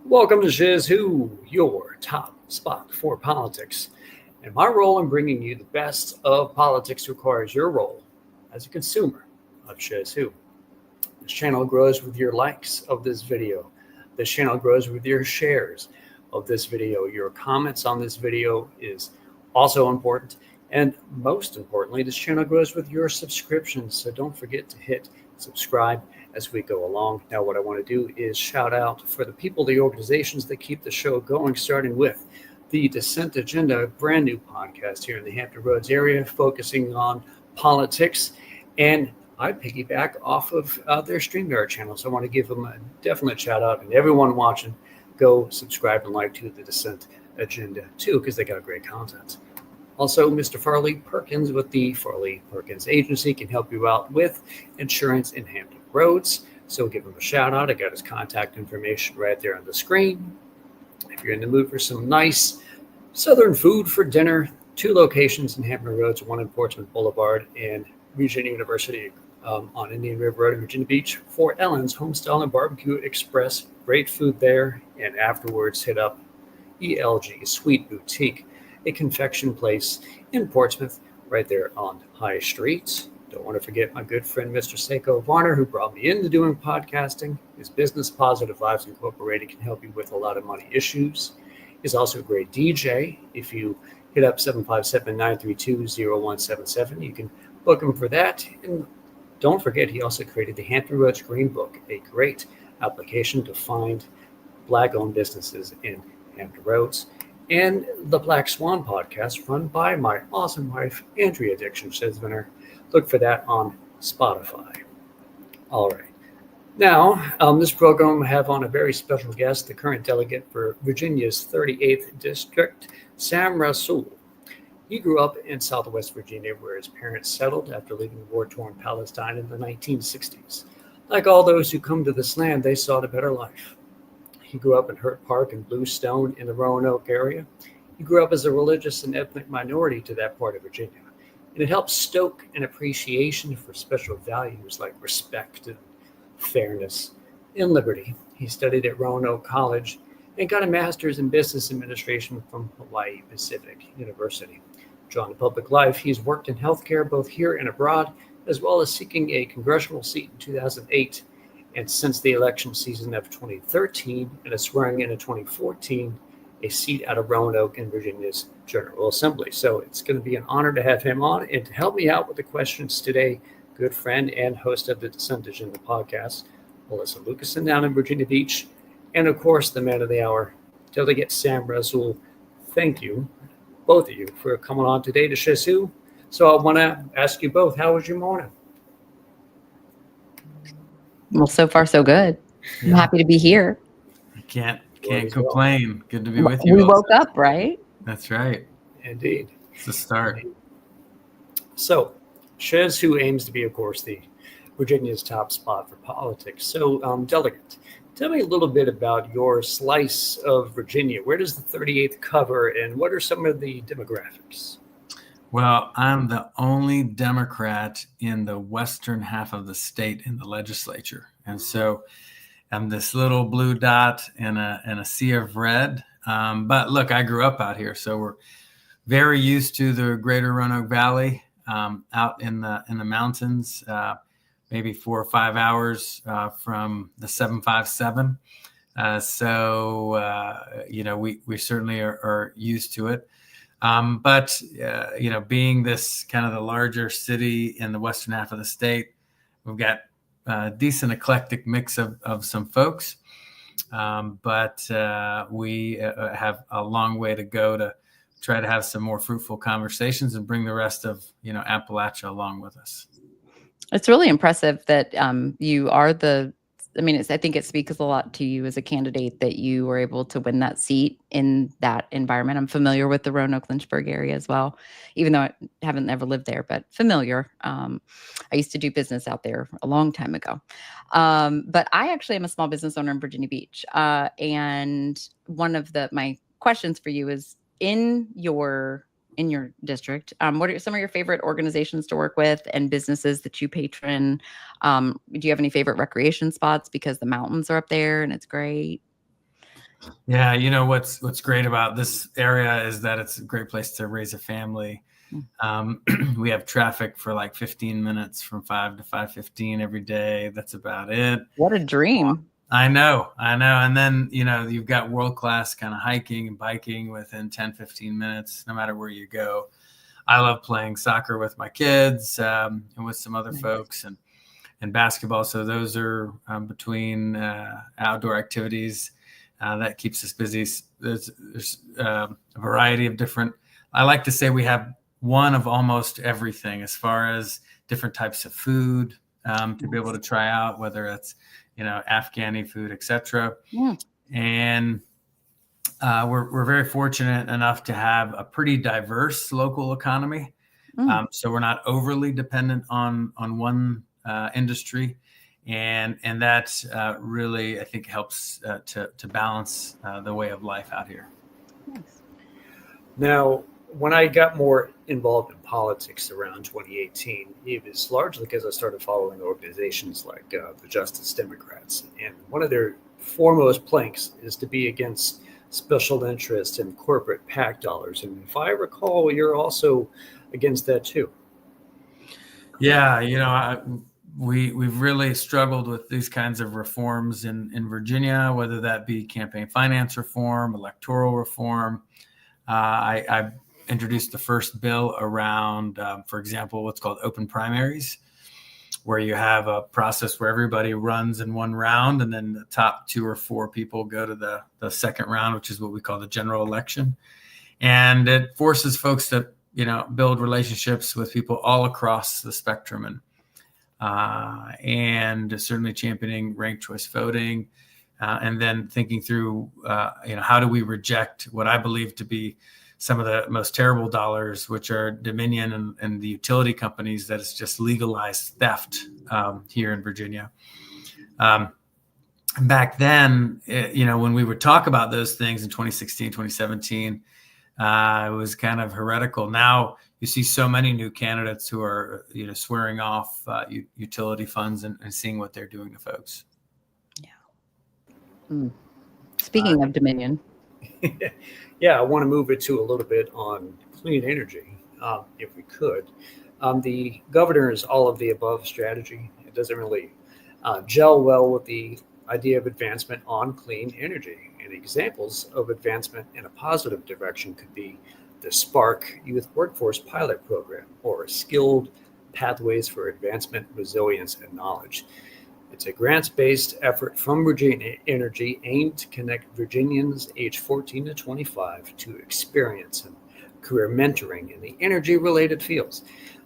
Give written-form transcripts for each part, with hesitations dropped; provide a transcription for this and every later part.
Welcome to SchezzWho, your top spot for politics. And my role in bringing you the best of politics requires your role as a consumer of SchezzWho. This channel grows with your likes of this video. This channel grows with your shares of this video. Your comments on this video is also important. And most importantly, this channel grows with your subscriptions. So don't forget to hit subscribe as we go along. Now, what I want to do is shout out for the people, the organizations that keep the show going, starting with the Dissent Agenda, a brand new podcast here in the Hampton Roads area, focusing on politics. And I piggyback off of their StreamYard channel. So I want to give them a definite shout out. And everyone watching, go subscribe and like to the Dissent Agenda too, because they got great content. Also, Mr. Farley Perkins with the Farley Perkins Agency can help you out with insurance in Hampton Roads. So give him a shout out. I got his contact information right there on the screen. If you're in the mood for some nice Southern food for dinner, 2 locations in Hampton Roads, one in Portsmouth Boulevard and Virginia University on Indian River Road in Virginia Beach. For Ellen's Homestyle and Barbecue Express, great food there. And afterwards, hit up ELG Sweet Boutique, a confection place in Portsmouth, right there on High Street. Don't want to forget my good friend, Mr. Seiko Varner, who brought me into doing podcasting. His business, Positive Lives Incorporated, can help you with a lot of money issues. He's also a great DJ. If you hit up 757-932-0177, you can book him for that. And don't forget, he also created the Hampton Roads Green Book, a great application to find Black-owned businesses in Hampton Roads. And the Black Swan podcast, run by my awesome wife, Andrea Dixon SchezzWho. Look for that on Spotify. All right. Now, this program will have on a very special guest, the current delegate for Virginia's 38th District, Sam Rasoul. He grew up in Southwest Virginia, where his parents settled after leaving war-torn Palestine in the 1960s. Like all those who come to this land, they sought a better life. He grew up in Hurt Park and Bluestone in the Roanoke area. He grew up as a religious and ethnic minority to that part of Virginia. And it helped stoke an appreciation for special values like respect and fairness and liberty. He studied at Roanoke College and got a master's in business administration from Hawaii Pacific University. Drawn to public life, he's worked in healthcare both here and abroad, as well as seeking a congressional seat in 2008. And since the election season of 2013 and a swearing in 2014, a seat out of Roanoke in Virginia's General Assembly. So it's going to be an honor to have him on. And to help me out with the questions today, good friend and host of the Dissent Agenda podcast, Melissa Lucasen down in Virginia Beach. And of course, the man of the hour, Delegate Sam Rasoul. Thank you, both of you, for coming on today to SchezzWho. So I want to ask you both, how was your morning? Well, so far, so good. I'm happy to be here. I can't complain. Well. Good to be with you. We woke up, right? That's right. Indeed. It's a start. So, SchezzWho aims to be, of course, the Virginia's top spot for politics. So, Delegate, tell me a little bit about your slice of Virginia. Where does the 38th cover, and what are some of the demographics? Well, I'm the only Democrat in the western half of the state in the legislature. And so I'm this little blue dot in a sea of red. But look, I grew up out here, so we're very used to the greater Roanoke Valley, out in the mountains, maybe 4 or 5 hours from the 757. We certainly are used to it. But being this kind of the larger city in the western half of the state, we've got a decent eclectic mix of some folks. But we have a long way to go to try to have some more fruitful conversations and bring the rest of, Appalachia along with us. It's really impressive that you are I think it speaks a lot to you as a candidate that you were able to win that seat in that environment. I'm familiar with the Roanoke-Lynchburg area as well, even though I haven't ever lived there, but familiar. I used to do business out there a long time ago. But I actually am a small business owner in Virginia Beach. And one of my questions for you is, in your district, what are some of your favorite organizations to work with and businesses that you patron? Do you have any favorite recreation spots, because the mountains are up there and it's great? Yeah, you know what's great about this area is that it's a great place to raise a family. We have traffic for like 15 minutes from 5 to 5:15 every day. That's about it. What a dream. I know. And then, you've got world-class kind of hiking and biking within 10, 15 minutes, no matter where you go. I love playing soccer with my kids and with some other folks and basketball. So those are between outdoor activities that keeps us busy. There's a variety of different, I like to say we have one of almost everything as far as different types of food to be able to try out, whether it's, Afghani food, etc. Yeah. And we're very fortunate enough to have a pretty diverse local economy. So we're not overly dependent on one industry. And that really, I think, helps to balance the way of life out here. Nice. Now, when I got more involved in politics around 2018, it was largely because I started following organizations like the Justice Democrats. And one of their foremost planks is to be against special interest and corporate PAC dollars. And if I recall, you're also against that too. Yeah, we've really struggled with these kinds of reforms in Virginia, whether that be campaign finance reform, electoral reform. I introduced the first bill around, for example, what's called open primaries, where you have a process where everybody runs in one round, and then the top 2 or 4 people go to the second round, which is what we call the general election. And it forces folks to, build relationships with people all across the spectrum, and certainly championing ranked choice voting, and then thinking through, how do we reject what I believe to be some of the most terrible dollars, which are Dominion and the utility companies that has just legalized theft here in Virginia. Back then, when we would talk about those things in 2016, 2017, it was kind of heretical. Now you see so many new candidates who are, swearing off utility funds and seeing what they're doing to folks. Yeah. Speaking of Dominion. Yeah, I want to move it to a little bit on clean energy, if we could. The governor's all of the above strategy, it doesn't really gel well with the idea of advancement on clean energy. And examples of advancement in a positive direction could be the Spark Youth Workforce Pilot Program, or Skilled Pathways for Advancement, Resilience, and Knowledge. It's a grants-based effort from Virginia Energy aimed to connect Virginians aged 14 to 25 to experience and career mentoring in the energy-related fields.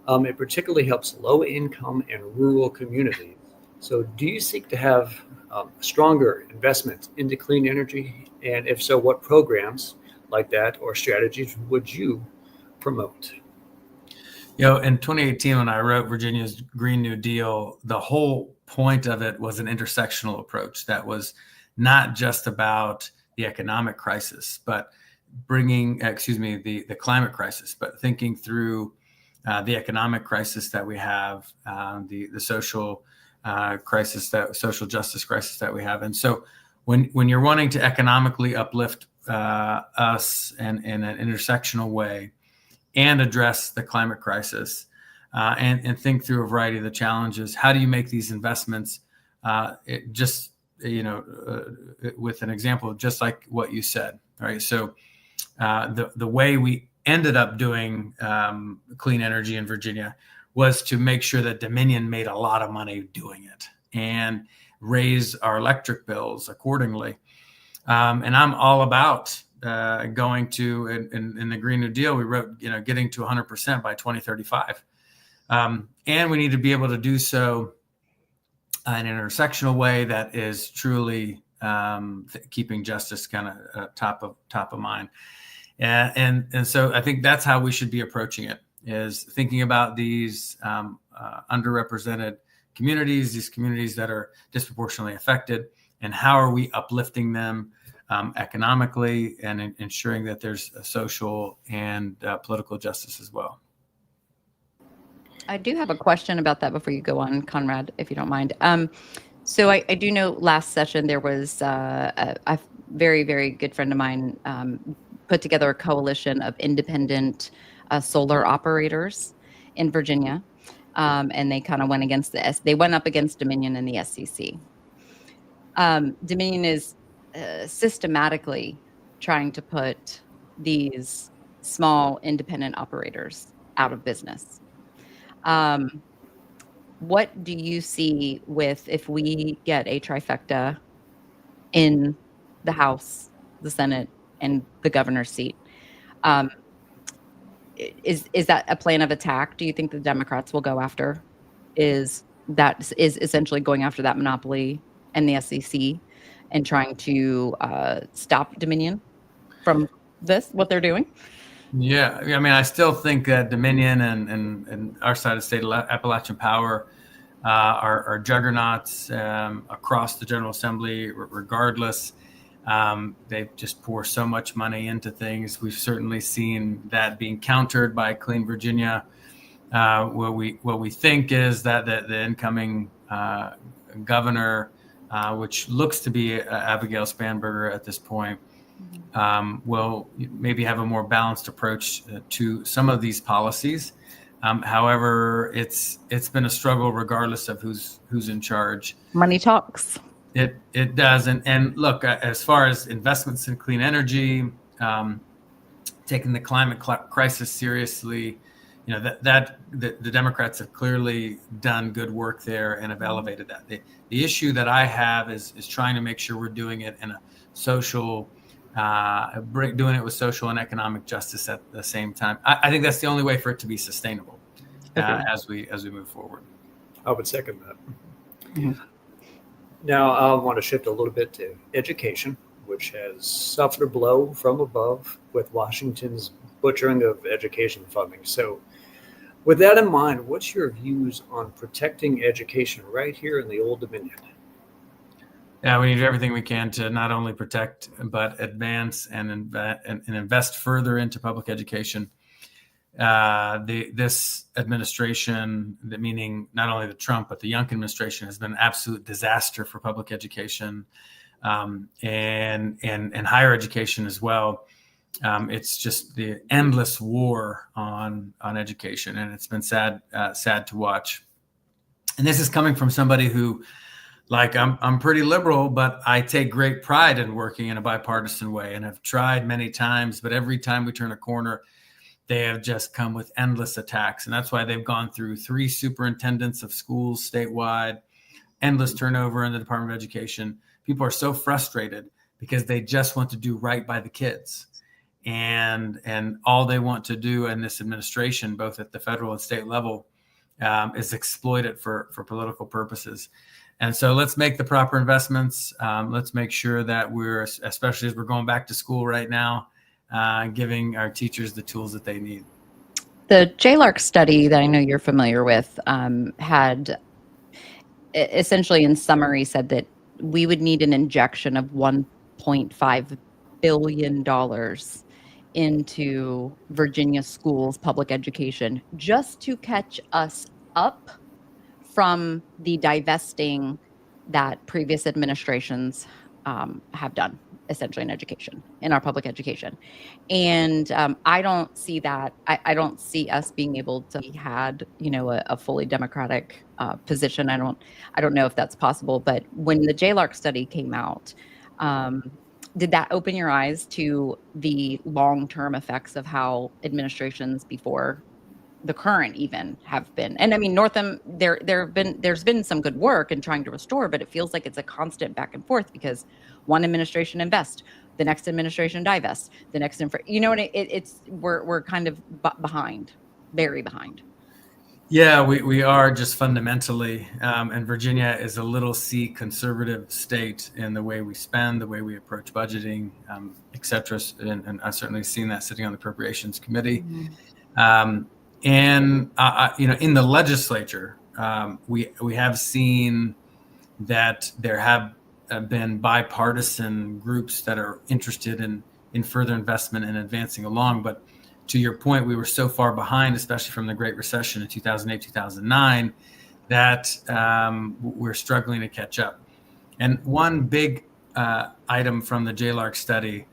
It particularly helps low-income and rural communities. So do you seek to have stronger investment into clean energy? And if so, what programs like that or strategies would you promote? In 2018, when I wrote Virginia's Green New Deal, the whole point of it was an intersectional approach that was not just about the economic crisis, but the climate crisis, but thinking through the economic crisis that we have, the social social justice crisis that we have. And so when you're wanting to economically uplift us in an intersectional way and address the climate crisis, and think through a variety of the challenges, how do you make these investments with an example, just like what you said, right? So the way we ended up doing clean energy in Virginia was to make sure that Dominion made a lot of money doing it and raise our electric bills accordingly. And I'm all about going to, in the Green New Deal, we wrote, getting to 100% by 2035. And we need to be able to do so in an intersectional way that is truly keeping justice kind of top of mind. And so I think that's how we should be approaching it, is thinking about these underrepresented communities, these communities that are disproportionately affected, and how are we uplifting them economically and ensuring that there's a social and political justice as well. I do have a question about that before you go on, Conrad, if you don't mind. So I do know last session there was a very, very good friend of mine put together a coalition of independent solar operators in Virginia. And they kind of went against they went up against Dominion and the SEC. Dominion is systematically trying to put these small independent operators out of business. What do you see with if we get a trifecta in the House, the Senate, and the governor's seat? Is that a plan of attack? Do you think the Democrats will go after? Is essentially going after that monopoly and the SEC and trying to stop Dominion from what they're doing? Yeah, I mean, I still think that Dominion and our side of state, Appalachian Power, are juggernauts across the General Assembly, regardless. They just pour so much money into things. We've certainly seen that being countered by Clean Virginia. What we think is that the incoming governor, which looks to be Abigail Spanberger at this point, will maybe have a more balanced approach to some of these policies. However, it's been a struggle regardless of who's in charge. Money talks. It does, and look, as far as investments in clean energy, taking the climate crisis seriously, that the Democrats have clearly done good work there and have elevated that. The issue that I have is trying to make sure we're doing it in a social, doing it with social and economic justice at the same time. I think that's the only way for it to be sustainable as we move forward. I would second that. Mm-hmm. Now, I want to shift a little bit to education, which has suffered a blow from above with Washington's butchering of education funding. So with that in mind, what's your views on protecting education right here in the Old Dominion? Yeah, we need to do everything we can to not only protect, but advance and invest further into public education. This administration, meaning not only the Trump, but the Young administration, has been an absolute disaster for public education and higher education as well. It's just the endless war on education, and it's been sad to watch. And this is coming from somebody who, like, I'm pretty liberal, but I take great pride in working in a bipartisan way, and have tried many times. But every time we turn a corner, they have just come with endless attacks, and that's why they've gone through 3 superintendents of schools statewide, endless turnover in the Department of Education. People are so frustrated because they just want to do right by the kids. And all they want to do in this administration, both at the federal and state level, is exploit it for political purposes. And so let's make the proper investments. Let's make sure that we're, especially as we're going back to school right now, giving our teachers the tools that they need. The JLARC study that I know you're familiar with had essentially, in summary, said that we would need an injection of $1.5 billion into Virginia schools, public education, just to catch us up from the divesting that previous administrations have done, essentially, in education, in our public education. And I don't see that. I don't see us being able to had, a fully democratic position. I don't know if that's possible. But when the JLARC study came out, did that open your eyes to the long-term effects of how administrations before the current even have been? And I mean, Northam, there's been some good work in trying to restore, but it feels like it's a constant back and forth because one administration invests, the next administration divests, the next, we're kind of behind, very behind. Yeah, we are just fundamentally, and Virginia is a little C conservative state in the way we spend, the way we approach budgeting, et cetera. And I've certainly seen that sitting on the Appropriations Committee. Mm-hmm. In the legislature, we have seen that there have been bipartisan groups that are interested in further investment and advancing along. But to your point, we were so far behind, especially from the Great Recession in 2008, 2009, that we're struggling to catch up. And one big item from the JLARC study,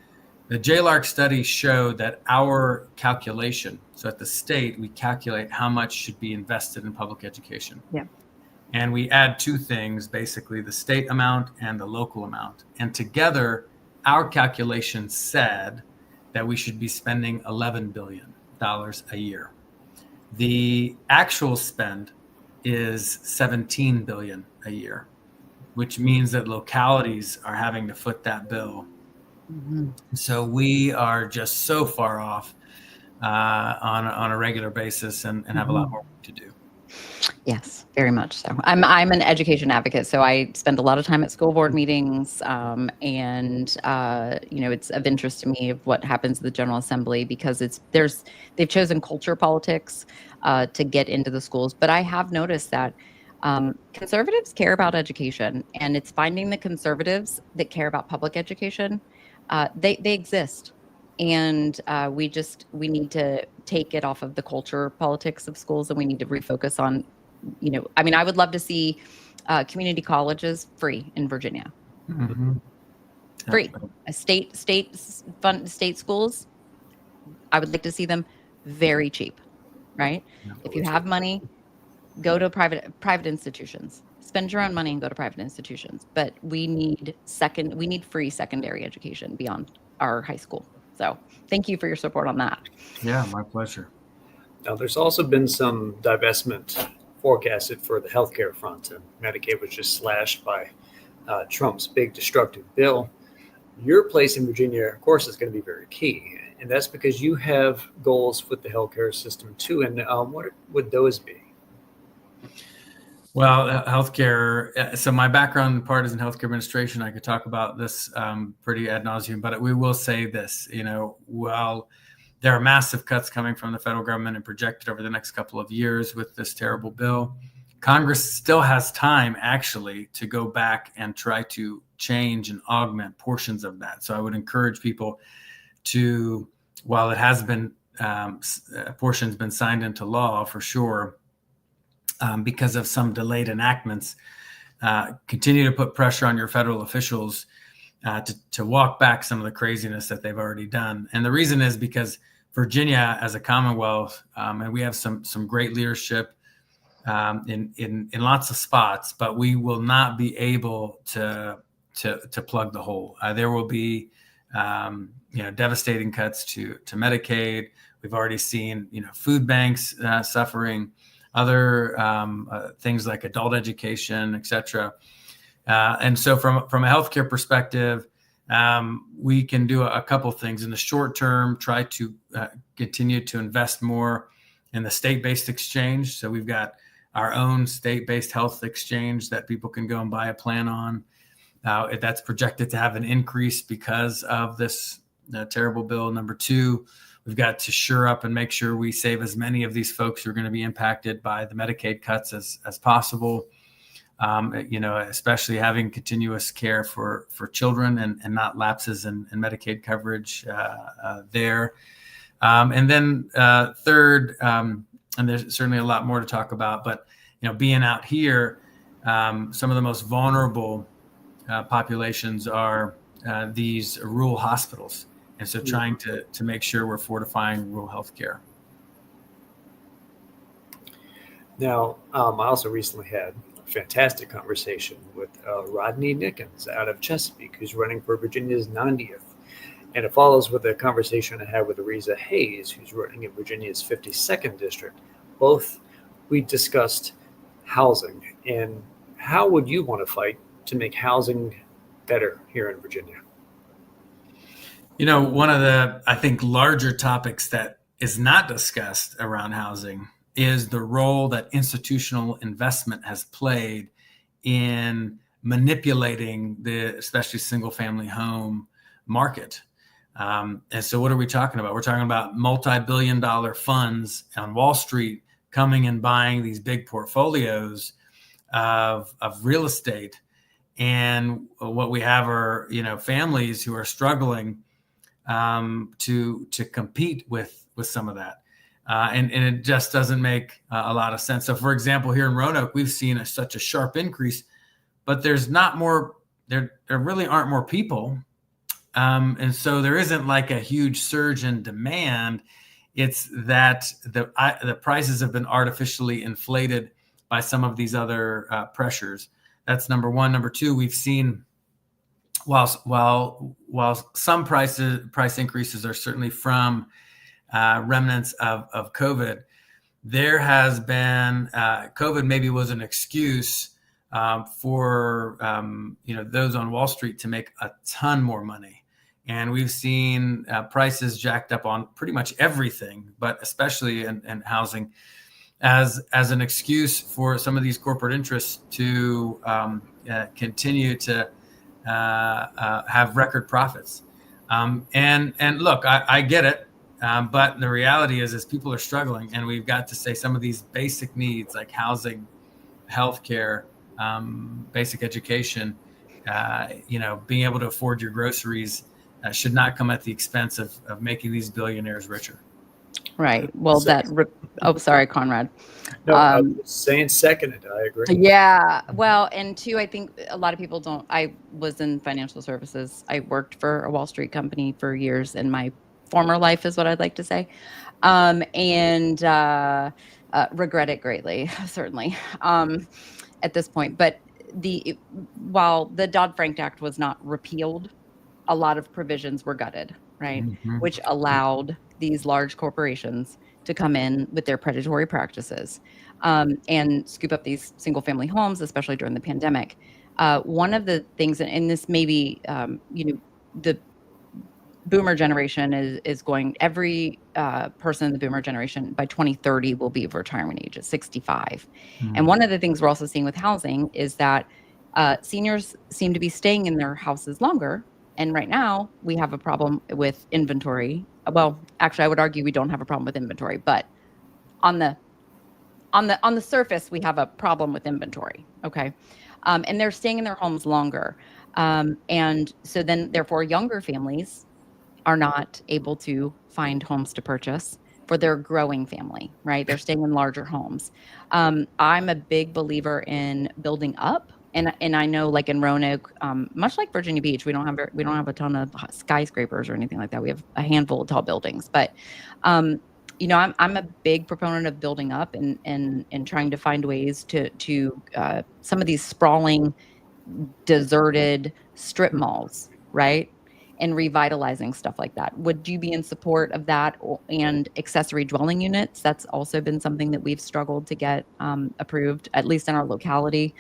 the JLARC study showed that our calculation, so at the state, we calculate how much should be invested in public education. Yeah. And we add two things, basically the state amount and the local amount. And together, our calculation said that we should be spending $11 billion a year. The actual spend is $17 billion a year, which means that localities are having to foot that bill. Mm-hmm. So we are just so far off on a regular basis and have a lot more work to do. Yes, very much so. I'm an education advocate, so I spend a lot of time at school board meetings, and it's of interest to me of what happens at the General Assembly, because they've chosen culture politics to get into the schools. But I have noticed that conservatives care about education, and it's finding the conservatives that care about public education. They exist. And we need to take it off of the culture politics of schools, and we need to refocus on, I would love to see community colleges free in Virginia. Mm-hmm. Free. State schools, I would like to see them very cheap, right? If you have money, go to private institutions. Spend your own money and go to private institutions. But we need free secondary education beyond our high school. So thank you for your support on that. Yeah, my pleasure. Now, there's also been some divestment forecasted for the healthcare front, and Medicaid was just slashed by Trump's big destructive bill. Your place in Virginia, of course, is going to be very key, and that's because you have goals with the healthcare system too. And what would those be? Well, healthcare. So my background in partisan healthcare administration, I could talk about this pretty ad nauseum, but we will say this, while there are massive cuts coming from the federal government and projected over the next couple of years with this terrible bill, Congress still has time actually to go back and try to change and augment portions of that. So I would encourage people to, while it has been, portions been signed into law for sure, because of some delayed enactments, continue to put pressure on your federal officials to walk back some of the craziness that they've already done. And the reason is because Virginia, as a Commonwealth, and we have some great leadership in lots of spots, but we will not be able to plug the hole. There will be devastating cuts to Medicaid. We've already seen food banks suffering. Other things like adult education, et cetera. And so from a healthcare perspective, we can do a couple things. In the short term, try to continue to invest more in the state-based exchange. So we've got our own state-based health exchange that people can go and buy a plan on. That's projected to have an increase because of this terrible bill. Number two, we've got to shore up and make sure we save as many of these folks who are going to be impacted by the Medicaid cuts as possible. Especially having continuous care for children and not lapses in Medicaid coverage there. And then third, and there's certainly a lot more to talk about, but being out here, some of the most vulnerable populations are these rural hospitals. And so trying to make sure we're fortifying rural health care. Now, I also recently had a fantastic conversation with Rodney Nickens out of Chesapeake, who's running for Virginia's 90th. And it follows with a conversation I had with Ariza Hayes, who's running in Virginia's 52nd district. Both we discussed housing and how would you want to fight to make housing better here in Virginia? One of the, I think, larger topics that is not discussed around housing is the role that institutional investment has played in manipulating the especially single-family home market. And so what are we talking about? We're talking about multi-billion-dollar funds on Wall Street coming and buying these big portfolios of real estate. And what we have are, families who are struggling to compete with some of that. and it just doesn't make a lot of sense. So, for example, here in Roanoke, we've seen such a sharp increase, but there's not more. There really aren't more people, and so there isn't like a huge surge in demand. It's that the prices have been artificially inflated by some of these other pressures. That's number one. Number two, we've seen while some price increases are certainly from remnants of COVID, there has been COVID maybe was an excuse for those on Wall Street to make a ton more money. And we've seen prices jacked up on pretty much everything, but especially in housing, as an excuse for some of these corporate interests to continue to have record profits. And look, I get it, but the reality is people are struggling, and we've got to say some of these basic needs like housing, healthcare, basic education, being able to afford your groceries should not come at the expense of making these billionaires richer. Right. Well, sorry, Conrad. No, I was saying seconded. I agree. Yeah. Well, and two, I think a lot of people don't. I was in financial services. I worked for a Wall Street company for years in my former life, is what I'd like to say, and regret it greatly, certainly, at this point. But while the Dodd-Frank Act was not repealed, a lot of provisions were gutted, right? Mm-hmm. Which allowed these large corporations to come in with their predatory practices and scoop up these single family homes, especially during the pandemic. One of the things, and this maybe, the boomer generation is going, every person in the boomer generation by 2030 will be of retirement age at 65. Mm-hmm. And one of the things we're also seeing with housing is that seniors seem to be staying in their houses longer. And right now we have a problem with inventory. Well, actually, I would argue we don't have a problem with inventory, but on the surface, we have a problem with inventory. Okay. And they're staying in their homes longer. And so then therefore younger families are not able to find homes to purchase for their growing family, right? They're staying in larger homes. I'm a big believer in building up. And I know, like in Roanoke, much like Virginia Beach, we don't have a ton of skyscrapers or anything like that. We have a handful of tall buildings, but I'm a big proponent of building up and trying to find ways to some of these sprawling, deserted strip malls, right? And revitalizing stuff like that. Would you be in support of that? And accessory dwelling units? That's also been something that we've struggled to get approved, at least in our locality.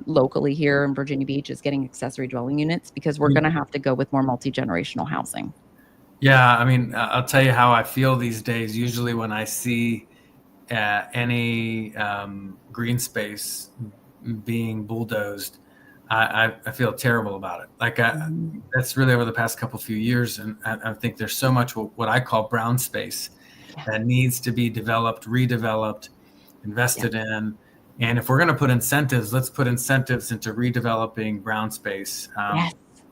Locally here in Virginia Beach is getting accessory dwelling units because we're going to have to go with more multi-generational housing. Yeah, I mean, I'll tell you how I feel these days. Usually when I see any green space being bulldozed, I feel terrible about it. Like that's really over the past few years. And I think there's so much what I call brown space that needs to be developed, redeveloped, invested in. And if we're going to put incentives, let's put incentives into redeveloping brown space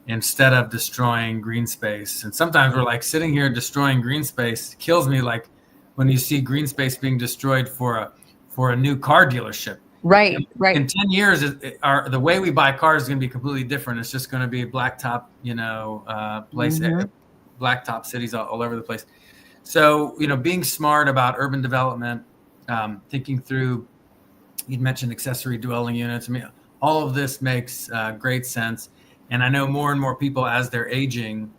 instead of destroying green space. And sometimes we're like sitting here destroying green space. It kills me, like when you see green space being destroyed for a new car dealership. Right. In 10 years, the way we buy cars is going to be completely different. It's just going to be blacktop, place, blacktop cities all over the place. So, being smart about urban development, thinking through, you'd mentioned accessory dwelling units. I mean, all of this makes great sense. And I know more and more people, as they're aging,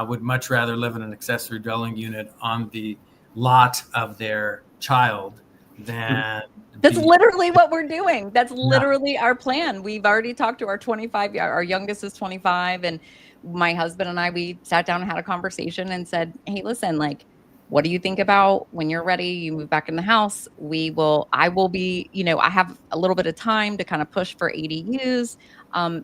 would much rather live in an accessory dwelling unit on the lot of their child than. That's literally what we're doing. That's literally our plan. We've already talked to our youngest is 25. And my husband and I, we sat down and had a conversation and said, hey, listen, like, what do you think about when you're ready, you move back in the house? I will be, I have a little bit of time to kind of push for ADUs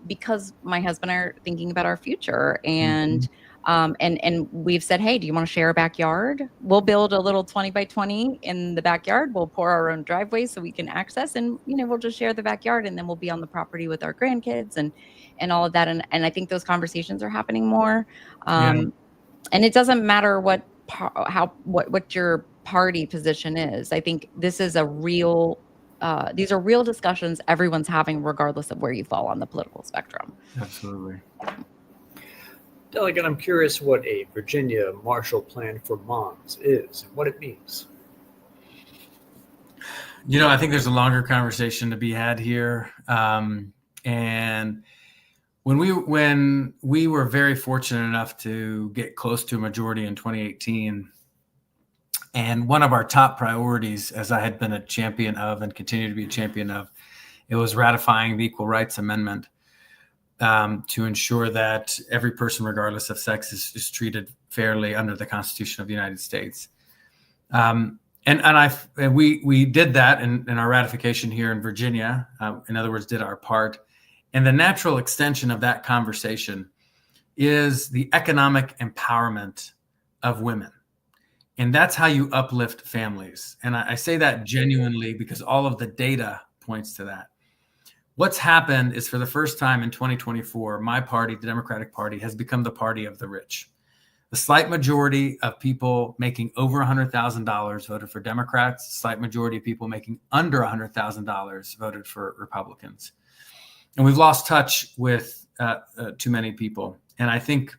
because my husband and I are thinking about our future. And and we've said, hey, do you want to share a backyard? We'll build a little 20 by 20 in the backyard. We'll pour our own driveway so we can access, and we'll just share the backyard, and then we'll be on the property with our grandkids and all of that. And I think those conversations are happening more. And it doesn't matter what your party position is. I think this is a real, these are real discussions everyone's having, regardless of where you fall on the political spectrum. Absolutely. Delegate, I'm curious what a Virginia Marshall Plan for Moms is and what it means. I think there's a longer conversation to be had here. And when we were very fortunate enough to get close to a majority in 2018, and one of our top priorities, as I had been a champion of and continue to be a champion of, it was ratifying the Equal Rights Amendment to ensure that every person, regardless of sex, is treated fairly under the Constitution of the United States. And we did that in our ratification here in Virginia. In other words, did our part. And the natural extension of that conversation is the economic empowerment of women. And that's how you uplift families. And I say that genuinely because all of the data points to that. What's happened is, for the first time in 2024, my party, the Democratic Party, has become the party of the rich. The slight majority of people making over $100,000 voted for Democrats. The slight majority of people making under $100,000 voted for Republicans. And we've lost touch with too many people. And I think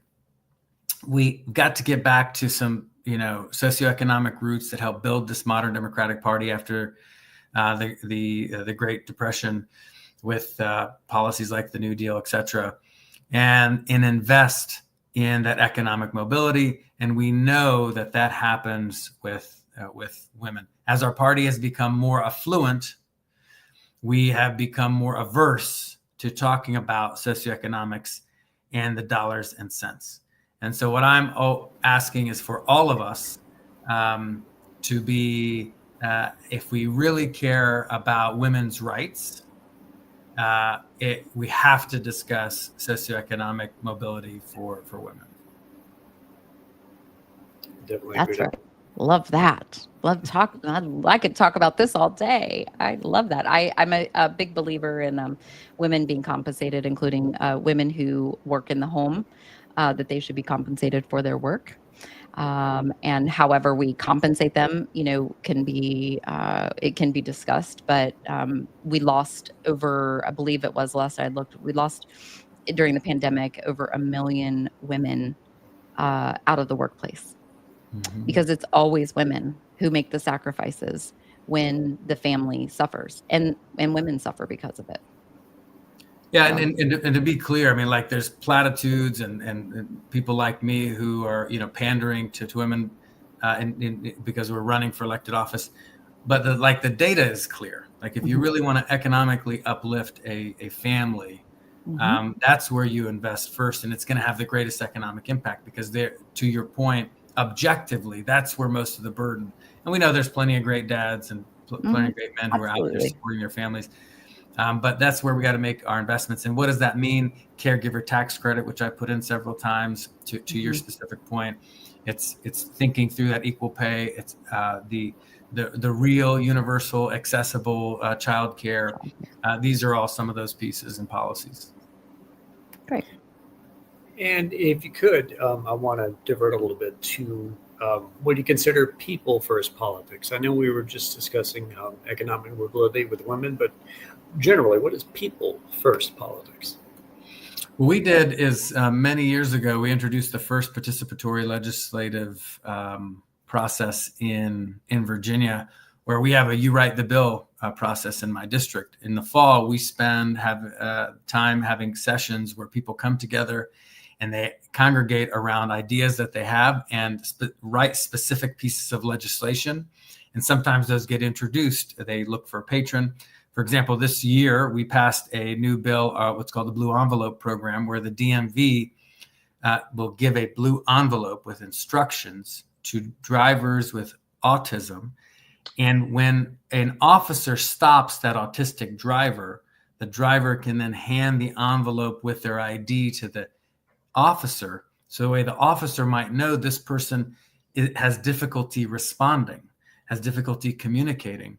we got to get back to some, socioeconomic roots that helped build this modern Democratic Party after the Great Depression, with policies like the New Deal, et cetera, and invest in that economic mobility. And we know that happens with women. As our party has become more affluent, we have become more averse to talking about socioeconomics and the dollars and cents. And so what I'm asking is for all of us to be, if we really care about women's rights, we have to discuss socioeconomic mobility for women. Definitely. That's right. Love that. I could talk about this all day. I love that. I'm a big believer in women being compensated, including women who work in the home, that they should be compensated for their work. And however we compensate them, can be, it can be discussed, but we lost over, I believe it was last I looked, we lost during the pandemic over 1 million women out of the workplace, because it's always women who make the sacrifices when the family suffers, and women suffer because of it. Yeah, and to be clear, I mean, like, there's platitudes and people like me who are, pandering to women because we're running for elected office. But the data is clear. Like, if you really want to economically uplift a family, that's where you invest first, and it's going to have the greatest economic impact, because to your point, objectively, that's where most of the burden. And we know there's plenty of great dads and plenty of great men who are out there supporting their families. But that's where we got to make our investments. And what does that mean? Caregiver tax credit, which I put in several times to your specific point. It's thinking through that equal pay. It's the real, universal, accessible childcare. These are all some of those pieces and policies. Great. And if you could, I want to divert a little bit to what do you consider people first politics? I know we were just discussing economic mobility with women, but generally, what is people first politics? What we did is many years ago, we introduced the first participatory legislative process in Virginia, where we have a You Write the Bill process in my district. In the fall, we have time having sessions where people come together and they congregate around ideas that they have and write specific pieces of legislation. And sometimes those get introduced. They look for a patron. For example, this year we passed a new bill, what's called the Blue Envelope Program, where the DMV will give a blue envelope with instructions to drivers with autism. And when an officer stops that autistic driver, the driver can then hand the envelope with their ID to the officer. So the way the officer might know this person has difficulty responding, has difficulty communicating,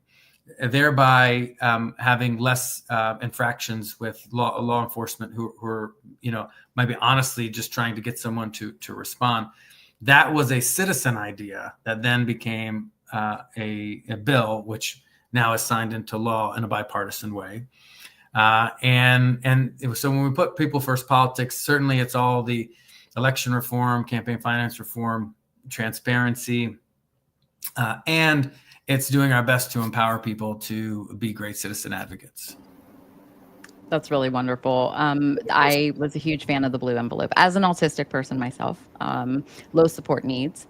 thereby having less infractions with law enforcement who are, might be honestly just trying to get someone to respond. That was a citizen idea that then became a bill which now is signed into law in a bipartisan way. And so when we put people first politics, certainly it's all the election reform, campaign finance reform, transparency, and it's doing our best to empower people to be great citizen advocates. That's really wonderful. I was a huge fan of the blue envelope as an autistic person myself, low support needs.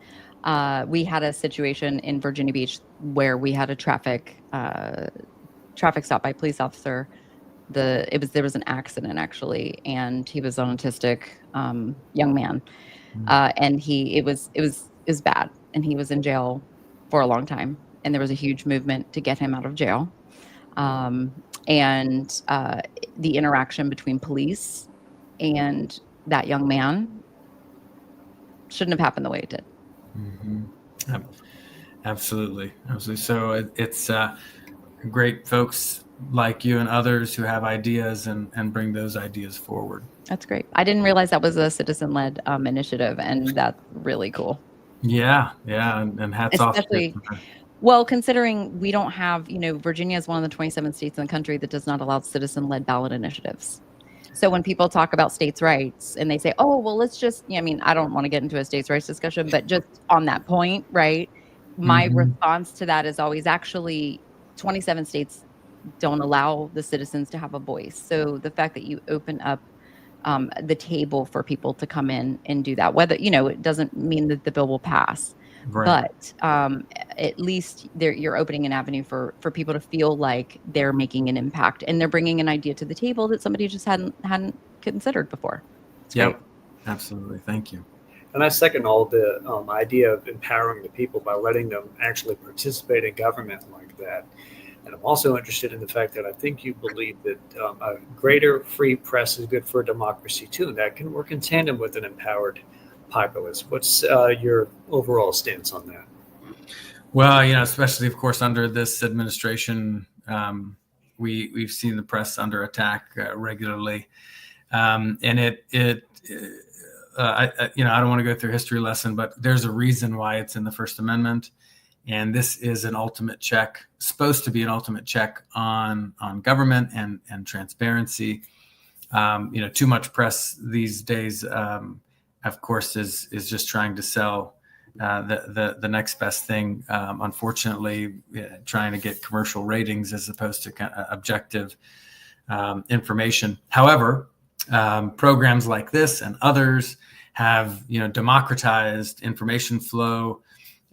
We had a situation in Virginia Beach where we had a traffic stop by a police officer. There was an accident actually, and he was an autistic young man, and it was bad, and he was in jail for a long time, and there was a huge movement to get him out of jail. And the interaction between police and that young man shouldn't have happened the way it did. Mm-hmm. Absolutely. So it's great folks like you and others who have ideas and bring those ideas forward. That's great. I didn't realize that was a citizen-led initiative, and that's really cool. Yeah, and hats off. Well, considering we don't have, Virginia is one of the 27 states in the country that does not allow citizen-led ballot initiatives. So when people talk about states' rights and they say, oh, well, let's just, I don't want to get into a states' rights discussion, but just on that point, right? My response to that is always actually 27 states don't allow the citizens to have a voice. So the fact that you open up the table for people to come in and do that, whether, it doesn't mean that the bill will pass. Right. But at least you're opening an avenue for people to feel like they're making an impact and they're bringing an idea to the table that somebody just hadn't considered before. Yep, absolutely. Thank you. And I second all the idea of empowering the people by letting them actually participate in government like that. And I'm also interested in the fact that I think you believe that a greater free press is good for democracy too, and that can work in tandem with an empowered populace. What's your overall stance on that? Well, especially, of course, under this administration, we've seen the press under attack regularly, and I don't want to go through a history lesson, but there's a reason why it's in the First Amendment, and this is an ultimate check, supposed to be an ultimate check on government and transparency. Too much press these days, of course, is just trying to sell the next best thing. Unfortunately, trying to get commercial ratings as opposed to objective information. However, programs like this and others have democratized information flow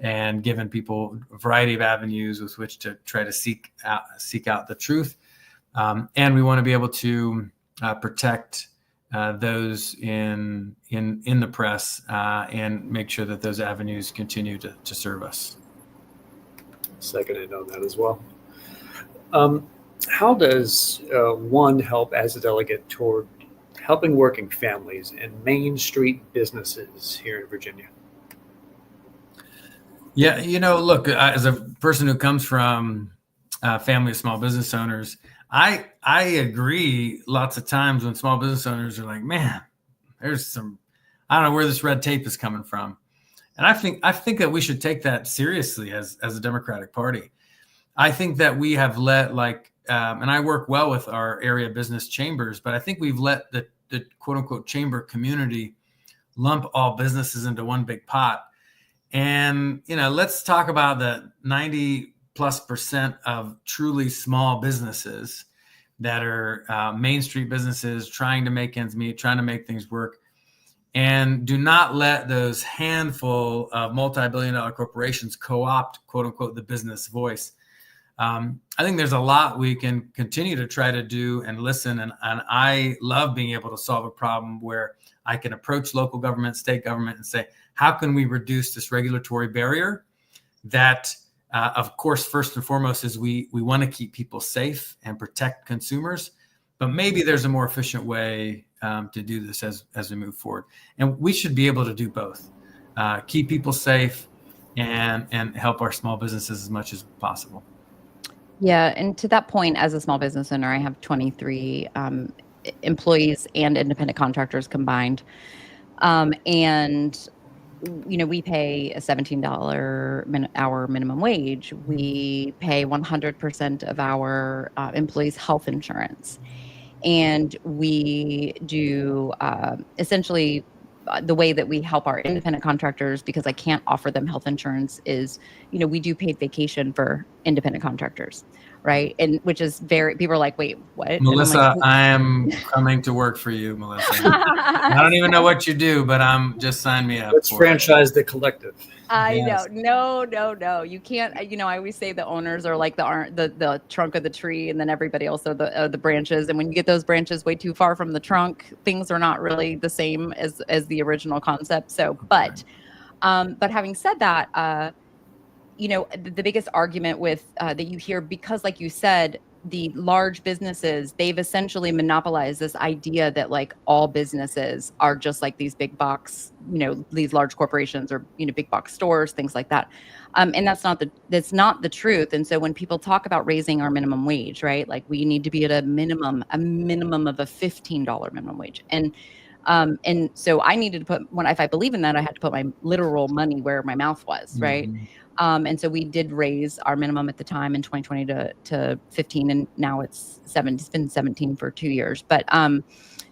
and given people a variety of avenues with which to try to seek out the truth. And we want to be able to protect those in the press and make sure that those avenues continue to serve us. Seconded on that as well. How does one help as a delegate toward helping working families and Main Street businesses here in Virginia? Yeah, look, as a person who comes from a family of small business owners, I agree lots of times when small business owners are like, man, there's I don't know where this red tape is coming from. And I think that we should take that seriously as a Democratic Party. I think that we have let and I work well with our area business chambers, but I think we've let the quote unquote chamber community lump all businesses into one big pot. And, let's talk about the 90+% of truly small businesses that are Main Street businesses trying to make ends meet, trying to make things work. And do not let those handful of multi-billion-dollar corporations co-opt, quote unquote, the business voice. I think there's a lot we can continue to try to do and listen. And I love being able to solve a problem where I can approach local government, state government, and say, how can we reduce this regulatory barrier that, of course, first and foremost is we want to keep people safe and protect consumers, but maybe there's a more efficient way to do this as we move forward. And we should be able to do both, keep people safe and help our small businesses as much as possible. Yeah. And to that point, as a small business owner, I have 23 employees and independent contractors combined. And we pay a $17 hour minimum wage. We pay 100% of our employees' health insurance. And we do essentially the way that we help our independent contractors, because I can't offer them health insurance, is, we do paid vacation for independent contractors, right? And which is people are like, wait, what? Melissa, and I'm like, I am coming to work for you, Melissa. I don't even know what you do, but just sign me up. Let's franchise the collective. I know. No. You can't. I always say the owners are like the trunk of the tree, and then everybody else are the branches. And when you get those branches way too far from the trunk, things are not really the same as the original concept. So, but having said that, the biggest argument with that you hear, because like you said, the large businesses, they've essentially monopolized this idea that like all businesses are just like these big box, these large corporations or, big box stores, things like that. And that's not the truth. And so when people talk about raising our minimum wage, right, like we need to be at a minimum of a $15 minimum wage. And so I needed to put, if I believe in that, I had to put my literal money where my mouth was, right? Mm-hmm. And so we did raise our minimum at the time in 2020 to 15, and now it's 7. It's been 17 for 2 years. But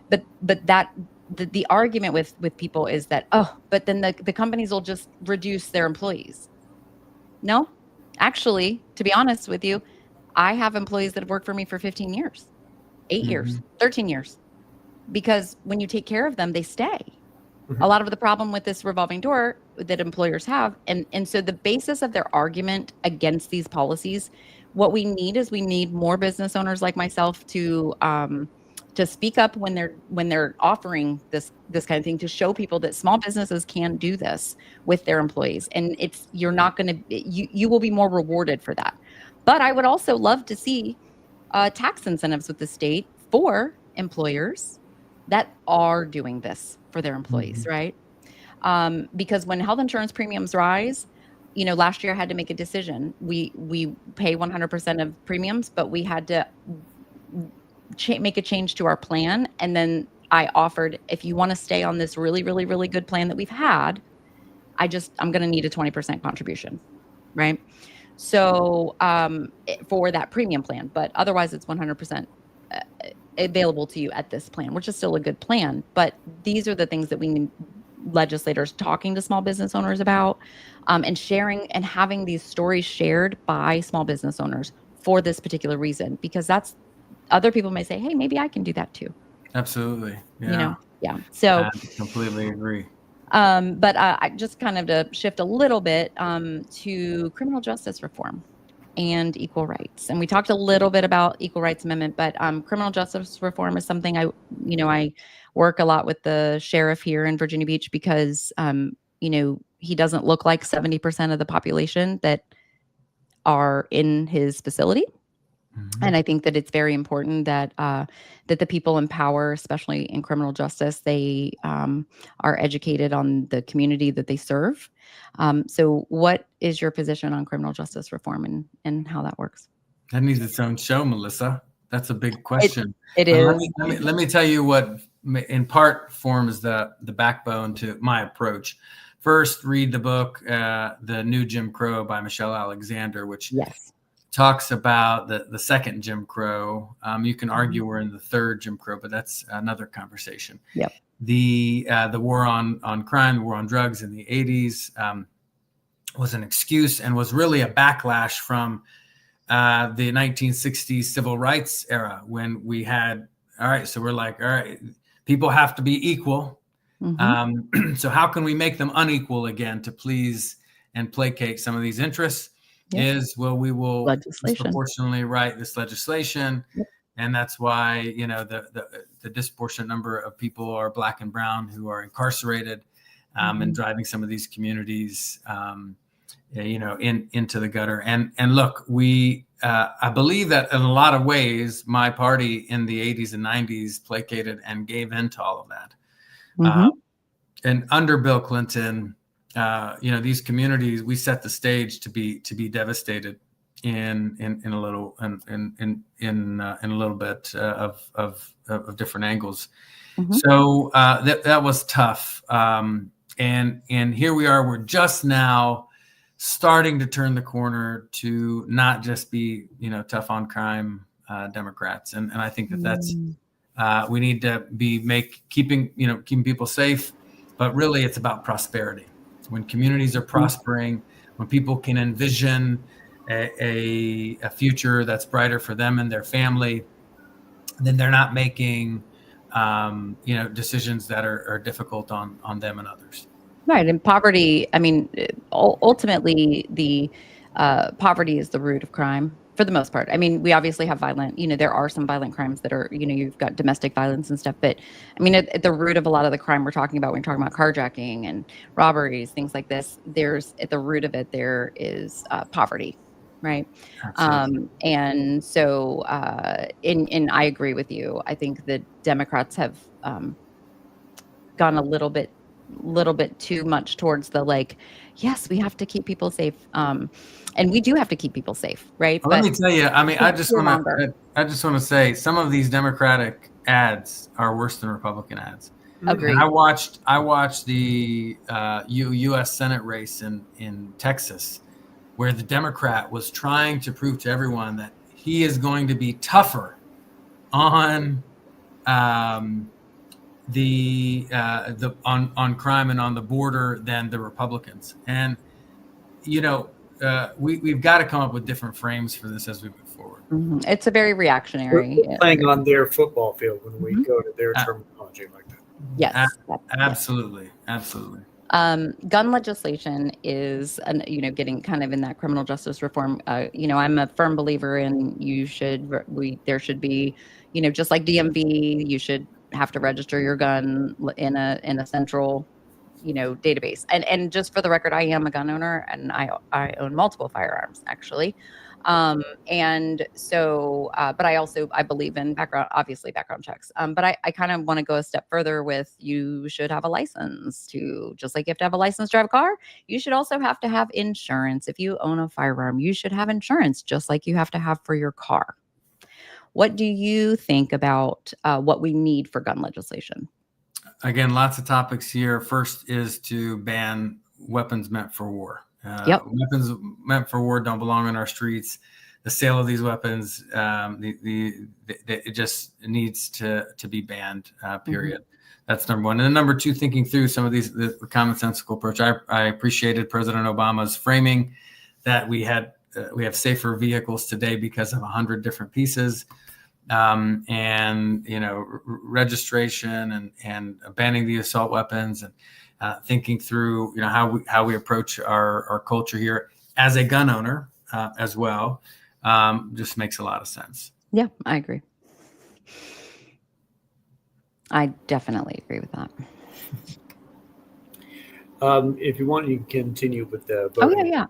that the argument with people is that, but then the companies will just reduce their employees. No, actually, to be honest with you, I have employees that have worked for me for 15 years, 8 years, 13 years, because when you take care of them, they stay. A lot of the problem with this revolving door that employers have. And so the basis of their argument against these policies, what we need is more business owners like myself to speak up when they're offering this kind of thing, to show people that small businesses can do this with their employees. And you will be more rewarded for that. But I would also love to see tax incentives with the state for employers that are doing this for their employees, right? Because when health insurance premiums rise, last year I had to make a decision. We pay 100% of premiums, but we had to make a change to our plan. And then I offered, if you want to stay on this really, really, really good plan that we've had, I'm going to need a 20% contribution, right? So for that premium plan, but otherwise it's 100% available to you at this plan, which is still a good plan. But these are the things that we need legislators talking to small business owners about, and sharing and having these stories shared by small business owners for this particular reason, because that's, other people may say, hey, maybe I can do that too. Absolutely. Yeah. Yeah. So I completely agree. But I just kind of to shift a little bit to criminal justice reform and equal rights. And we talked a little bit about equal rights amendment, but criminal justice reform is something I work a lot with the sheriff here in Virginia Beach, because, he doesn't look like 70% of the population that are in his facility. And I think that it's very important that that the people in power, especially in criminal justice, they are educated on the community that they serve. So what is your position on criminal justice reform and how that works? That needs its own show, Melissa. That's a big question. It is. Let me tell you what in part forms the backbone to my approach. First, read the book, The New Jim Crow by Michelle Alexander, which talks about the second Jim Crow. You can argue we're in the third Jim Crow, but that's another conversation. Yep. The war on crime, the war on drugs in the 80s was an excuse and was really a backlash from the 1960s civil rights era, when we had, all right, so we're like, all right, people have to be equal. So how can we make them unequal again to please and placate some of these interests? We will disproportionately write this legislation. And that's why, the disproportionate number of people are Black and brown who are incarcerated, and driving some of these communities, into the gutter. And look, I believe that in a lot of ways, my party in the 80s and 90s placated and gave into all of that. And under Bill Clinton, these communities, we set the stage to be devastated in a little bit of different angles. So that was tough. and here we are. We're just now starting to turn the corner to not just be, tough on crime Democrats, and I think that's we need to be keeping people safe, but really it's about prosperity. When communities are prospering, when people can envision a future that's brighter for them and their family, then they're not making decisions that are difficult on them and others. Right. And poverty, I mean, ultimately, the poverty is the root of crime for the most part. I mean, we obviously have there are some violent crimes that are, you've got domestic violence and stuff. But I mean, at the root of a lot of the crime we're talking about, when you're talking about carjacking and robberies, things like this, at the root of it, there is poverty. Right. And so and I agree with you. I think that Democrats have gone a little bit too much towards the yes, we have to keep people safe. And we do have to keep people safe, right? Well, let me tell you, I mean, I just want to say some of these Democratic ads are worse than Republican ads. Agreed. And I watched the U.S. Senate race in Texas, where the Democrat was trying to prove to everyone that he is going to be tougher on on crime and on the border than the Republicans. And we've got to come up with different frames for this as we move forward. Mm-hmm. It's a very reactionary. We're playing on their football field when we go to their terminology like that. Yes, absolutely. Gun legislation is, getting kind of in that criminal justice reform. I'm a firm believer in there should be, just like DMV, you should have to register your gun in a central, database. And just for the record, I am a gun owner, and I own multiple firearms actually. And so, but I believe in background checks. But I kind of want to go a step further with, you should have a license just like you have to have a license to drive a car. You should also have to have insurance. If you own a firearm, you should have insurance just like you have to have for your car. What do you think about what we need for gun legislation? Again, lots of topics here. First is to ban weapons meant for war. Weapons meant for war don't belong on our streets. The sale of these weapons, it just needs to be banned, period. That's number one. And then number two, thinking through some of the commonsensical approach. I appreciated President Obama's framing that we have safer vehicles today because of 100 different pieces, and registration and banning the assault weapons, and thinking through how we approach our culture here as a gun owner as well, just makes a lot of sense. Yeah, I agree. I definitely agree with that. If you want, you can continue with the voting. Yeah.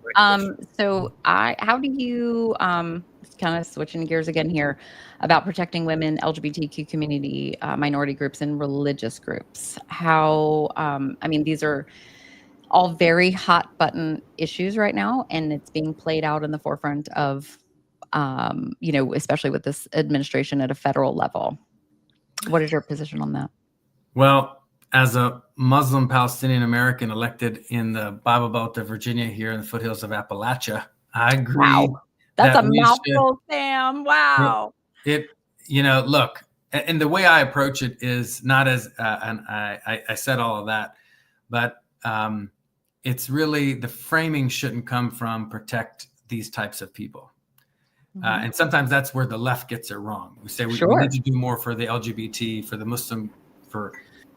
So how do you, kind of switching gears again here, about protecting women, LGBTQ community, minority groups, and religious groups? How, these are all very hot button issues right now, and it's being played out in the forefront of, especially with this administration at a federal level. What is your position on that? Well, as a Muslim Palestinian American elected in the Bible Belt of Virginia here in the foothills of Appalachia, I agree. Wow. That's a mouthful, Sam. Wow. Look, and the way I approach it is not as, and I said all of that, but it's really, the framing shouldn't come from protect these types of people. And sometimes that's where the left gets it wrong. We say we need to do more for the LGBT, for the Muslim, for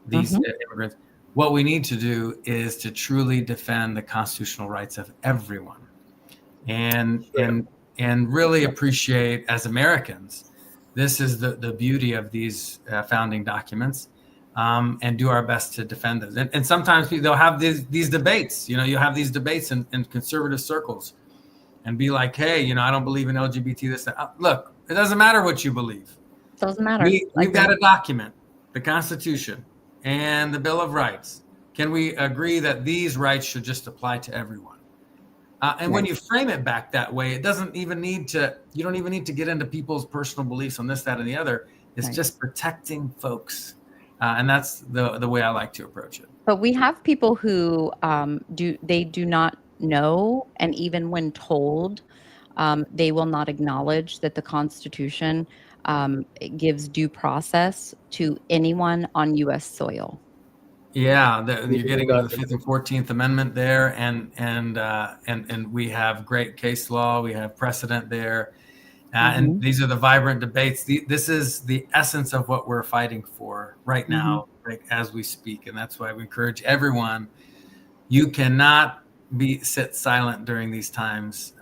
these immigrants. What we need to do is to truly defend the constitutional rights of everyone, and really appreciate, as Americans, this is the beauty of these founding documents, and do our best to defend them. And sometimes they'll have these debates. You have these debates in conservative circles, and be like, hey, I don't believe in LGBT, this, that. Look, it doesn't matter what you believe. Doesn't matter. We've got a document, the Constitution and the Bill of Rights. Can we agree that these rights should just apply to everyone? And when you frame it back that way, it doesn't even need to, you don't even need to get into people's personal beliefs on this, that, and the other. It's just protecting folks And that's the way I like to approach it. But we have people who do not know, and even when told, they will not acknowledge that the Constitution gives due process to anyone on U.S. soil. Yeah, you're getting into the Fifth and 14th Amendment there, and we have great case law. We have precedent there, and these are the vibrant debates. This is the essence of what we're fighting for right now, right, as we speak, and that's why we encourage everyone. You cannot sit silent during these times.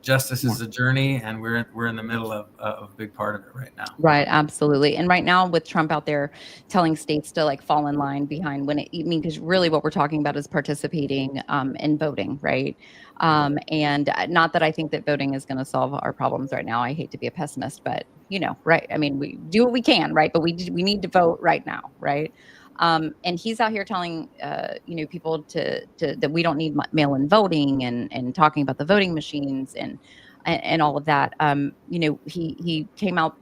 Justice is a journey, and we're in the middle of a big part of it right now. Right, absolutely. And right now, with Trump out there telling states to like fall in line behind because really what we're talking about is participating in voting, right? And not that I think that voting is going to solve our problems right now. I hate to be a pessimist, but right? I mean, we do what we can, right? But we need to vote right now, right? And he's out here telling people that we don't need mail-in voting and talking about the voting machines and all of that. He came out,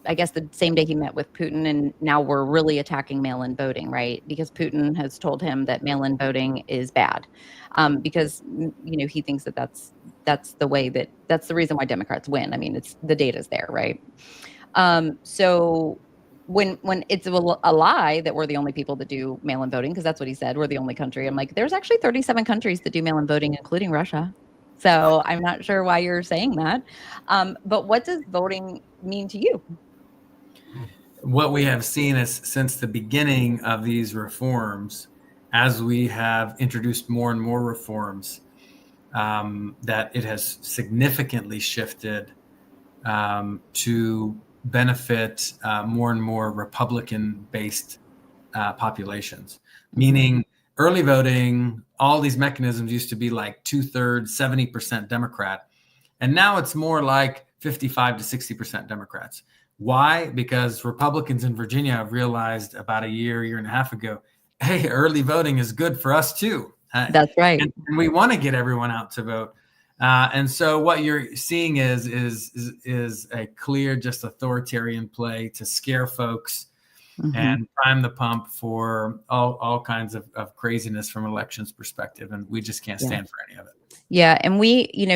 I guess, the same day he met with Putin, and now we're really attacking mail-in voting, right? Because Putin has told him that mail-in voting is bad, because he thinks that that's the reason why Democrats win. I mean, the data's there, right? So when it's a lie that we're the only people that do mail-in voting, because that's what he said, we're the only country. I'm like, there's actually 37 countries that do mail-in voting, including Russia. So I'm not sure why you're saying that. But what does voting mean to you? What we have seen is, since the beginning of these reforms, as we have introduced more and more reforms, that it has significantly shifted to benefit more and more Republican-based populations. Meaning, early voting, all these mechanisms used to be like 2/3, 70% Democrat. And now it's more like 55 to 60% Democrats. Why? Because Republicans in Virginia have realized about a year and a half ago, hey, early voting is good for us too. That's right. And we want to get everyone out to vote. And so what you're seeing is a clear, just authoritarian play to scare folks and prime the pump for all kinds of craziness from elections perspective. And we just can't stand for any of it. Yeah. And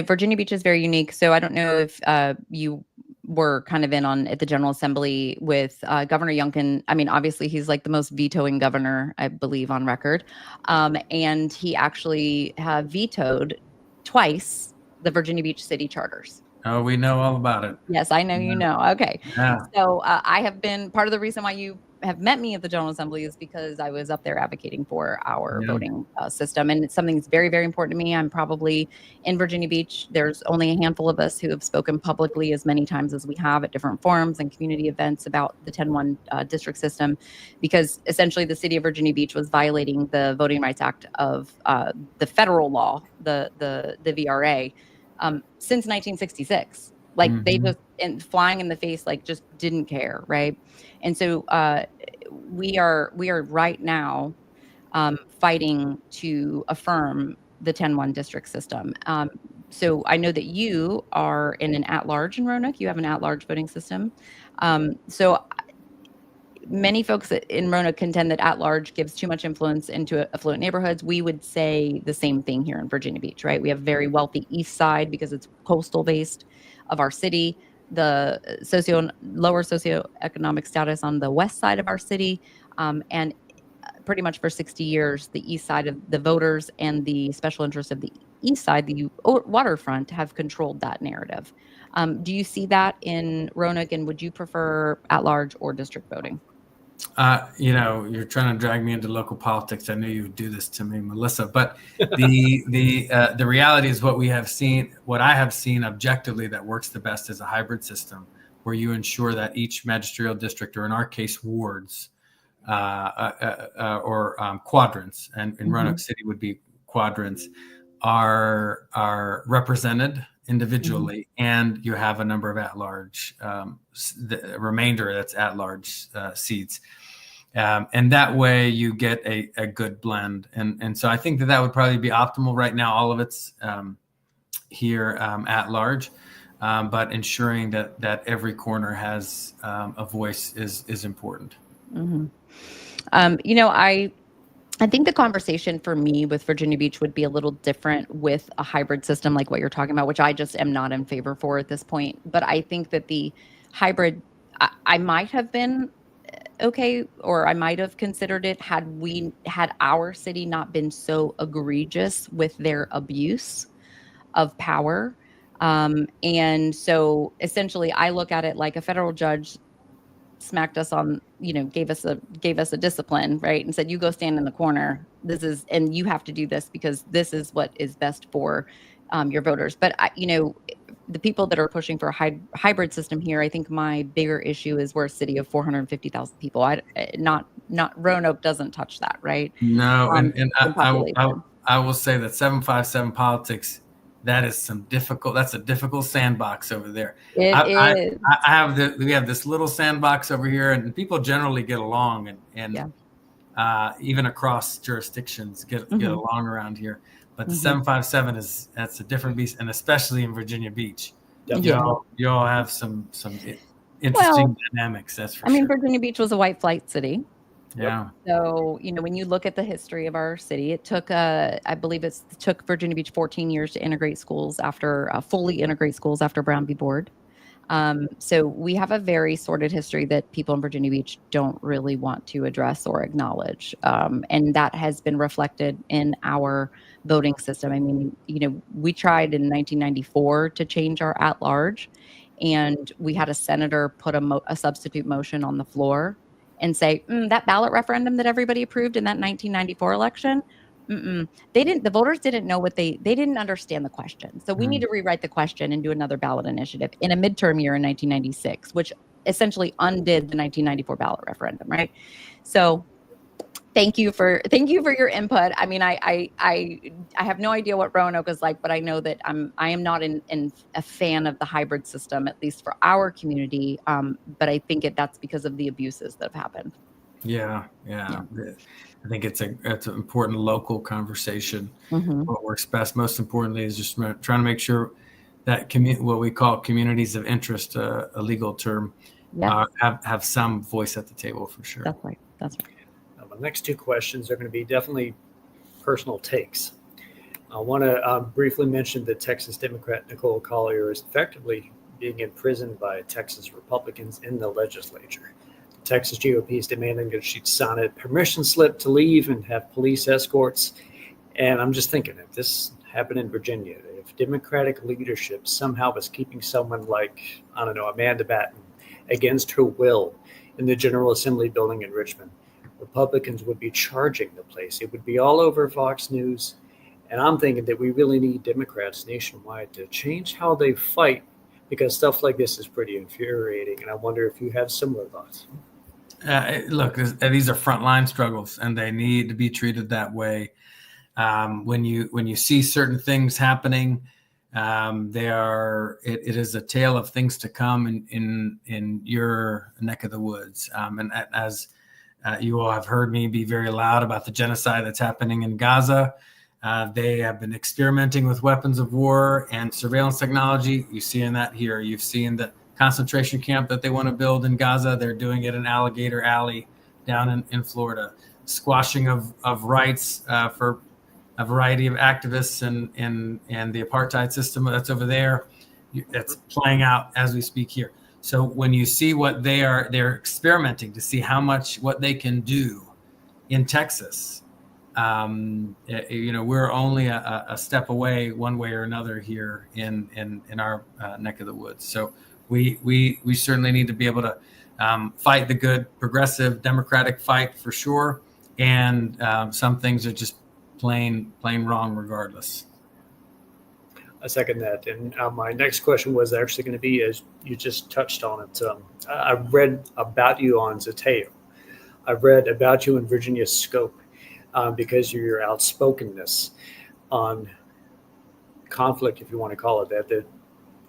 Virginia Beach is very unique. So I don't know if you were kind of at the General Assembly with Governor Youngkin. I mean, obviously he's like the most vetoing governor, I believe, on record. And he actually vetoed twice the Virginia Beach city charters. Oh, we know all about it. Yes, I know you know. Okay. Yeah. So I have been part of the reason why you have met me at the General Assembly is because I was up there advocating for our voting system. And it's something that's very, very important to me. I'm probably in Virginia Beach. There's only a handful of us who have spoken publicly as many times as we have at different forums and community events about the 10-1 district system, because essentially the city of Virginia Beach was violating the Voting Rights Act of the federal law, the VRA, since 1966. Like they just, and flying in the face, like just didn't care, right? And so we are right now fighting to affirm the 10-1 district system. So I know that you are in an at-large in Roanoke. You have an at-large voting system. So many folks in Roanoke contend that at-large gives too much influence into affluent neighborhoods. We would say the same thing here in Virginia Beach, right? We have very wealthy east side because it's coastal based of our city. The lower socioeconomic status on the west side of our city, and pretty much for 60 years, the east side of the voters and the special interests of the east side, the waterfront, have controlled that narrative. Do you see that in Roanoke, and would you prefer at-large or district voting? You're trying to drag me into local politics. I knew you would do this to me, Melissa. But the reality is what I have seen objectively that works the best is a hybrid system where you ensure that each magisterial district, or in our case, wards, or quadrants, and in Roanoke City would be quadrants, are represented individually, and you have a number of at-large, the remainder that's at-large seats. And that way you get a good blend. And so I think that would probably be optimal right now. All of it's here at large, but ensuring that every corner has a voice is important. Mm-hmm. I think the conversation for me with Virginia Beach would be a little different with a hybrid system like what you're talking about, which I just am not in favor for at this point. But I think that the hybrid, I might have been okay, or I might have considered it had our city not been so egregious with their abuse of power. And so essentially I look at it like a federal judge smacked us on, gave us a discipline, right? And said, you go stand in the corner. And you have to do this because this is what is best for your voters. But the people that are pushing for a hybrid system here, I think my bigger issue is we're a city of 450,000 people. Not Roanoke doesn't touch that, right? No, and in population. I will say that 757 politics, that's a difficult sandbox over there. It is. We have this little sandbox over here, and people generally get along, and even across jurisdictions get along around here. But the 757 that's a different beast, and especially in Virginia Beach, you all have some interesting dynamics. That's for sure. Virginia Beach was a white flight city. Yeah. So, when you look at the history of our city, it took, I believe it took Virginia Beach 14 years to integrate schools fully integrate schools after Brown v. Board. So we have a very sordid history that people in Virginia Beach don't really want to address or acknowledge. And that has been reflected in our voting system. We tried in 1994 to change our at-large, and we had a senator put a substitute motion on the floor and say, that ballot referendum that everybody approved in that 1994 election, the voters didn't know they didn't understand the question. So we need to rewrite the question and do another ballot initiative in a midterm year in 1996, which essentially undid the 1994 ballot referendum, right? So thank you for your input. I have no idea what Roanoke is like, but I know that I am not in a fan of the hybrid system, at least for our community. But I think that's because of the abuses that have happened. Yeah. I think it's an important local conversation. What works best, most importantly, is just trying to make sure that what we call communities of interest, a legal term, have some voice at the table for sure. That's right. My next two questions are going to be definitely personal takes. I want to briefly mention that Texas Democrat Nicole Collier is effectively being imprisoned by Texas Republicans in the legislature. The Texas GOP is demanding that she sign a permission slip to leave and have police escorts. And I'm just thinking, if this happened in Virginia, if Democratic leadership somehow was keeping someone like, Amanda Batten against her will in the General Assembly building in Richmond, Republicans would be charging the place. It would be all over Fox News. And I'm thinking that we really need Democrats nationwide to change how they fight, because stuff like this is pretty infuriating. And I wonder if you have similar thoughts. Look, these are frontline struggles, and they need to be treated that way. When you see certain things happening, it is a tale of things to come in your neck of the woods. And as you all have heard me be very loud about the genocide that's happening in Gaza. They have been experimenting with weapons of war and surveillance technology. You've seen that here. You've seen the concentration camp that they want to build in Gaza. They're doing it in Alligator Alley down in Florida. Squashing of rights for a variety of activists and the apartheid system that's over there. It's playing out as we speak here. So when you see what they're experimenting to see what they can do in Texas, we're only a step away one way or another here in our neck of the woods. So we certainly need to be able to fight the good progressive democratic fight for sure. And some things are just plain wrong regardless. I second that. And my next question was actually going to be, as you just touched on it, I read about you on Zateo. I read about you in Virginia Scope because of your outspokenness on conflict, if you want to call it that, the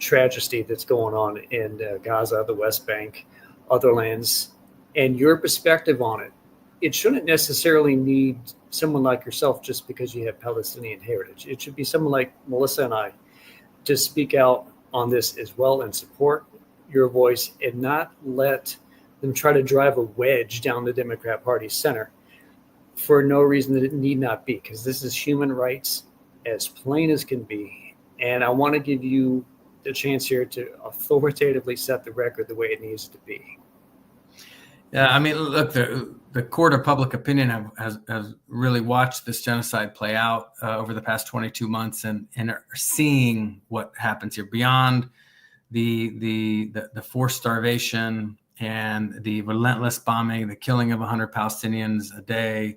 tragedy that's going on in Gaza, the West Bank, other lands, and your perspective on it. It shouldn't necessarily need someone like yourself just because you have Palestinian heritage. It should be someone like Melissa and I to speak out on this as well and support your voice and not let them try to drive a wedge down the Democrat Party's center for no reason that it need not be, because this is human rights as plain as can be. And I want to give you the chance here to authoritatively set the record the way it needs to be. Yeah, I mean, look, the court of public opinion has really watched this genocide play out over the past 22 months and are seeing what happens here beyond the forced starvation and the relentless bombing, the killing of 100 Palestinians a day.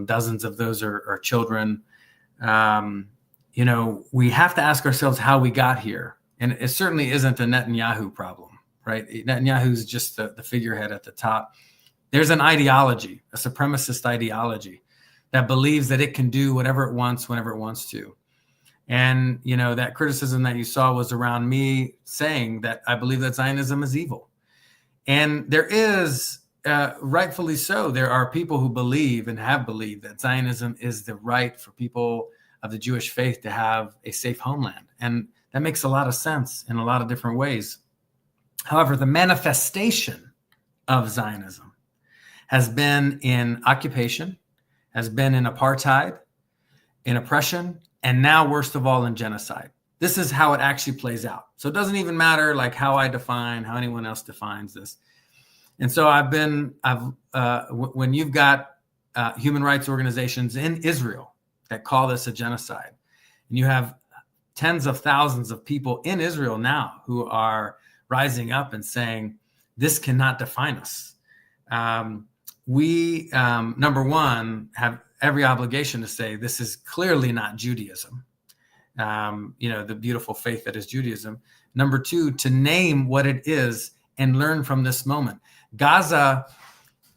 Dozens of those are children. We have to ask ourselves how we got here. And it certainly isn't a Netanyahu problem, right? Netanyahu's just the figurehead at the top. There's an ideology, a supremacist ideology that believes that it can do whatever it wants, whenever it wants to. And, that criticism that you saw was around me saying that I believe that Zionism is evil. And there is, rightfully so, there are people who believe and have believed that Zionism is the right for people of the Jewish faith to have a safe homeland. And that makes a lot of sense in a lot of different ways. However, the manifestation of Zionism has been in occupation, has been in apartheid, in oppression, and now, worst of all, in genocide. This is how it actually plays out. So it doesn't even matter like how I define, how anyone else defines this. And so when you've got human rights organizations in Israel that call this a genocide, and you have tens of thousands of people in Israel now who are rising up and saying, this cannot define us. We, number one, have every obligation to say this is clearly not Judaism, the beautiful faith that is Judaism. Number two, to name what it is and learn from this moment. Gaza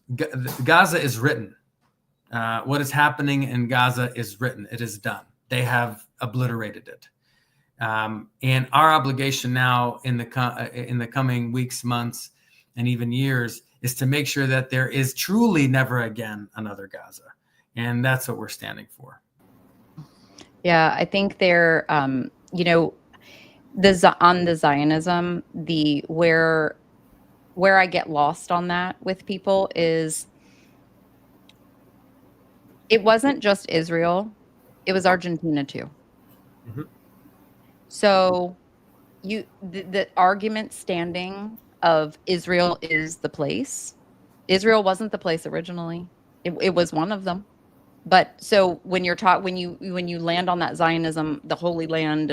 is written. What is happening in Gaza is written. It is done. They have obliterated it. And our obligation now in the coming weeks, months, and even years is to make sure that there is truly never again another Gaza. And that's what we're standing for. Yeah, I think there, on the Zionism, where I get lost on that with people is it wasn't just Israel, it was Argentina too. Mm-hmm. So the argument standing of Israel is the place. Israel wasn't the place originally. It was one of them. But so when you land on that Zionism, the Holy Land,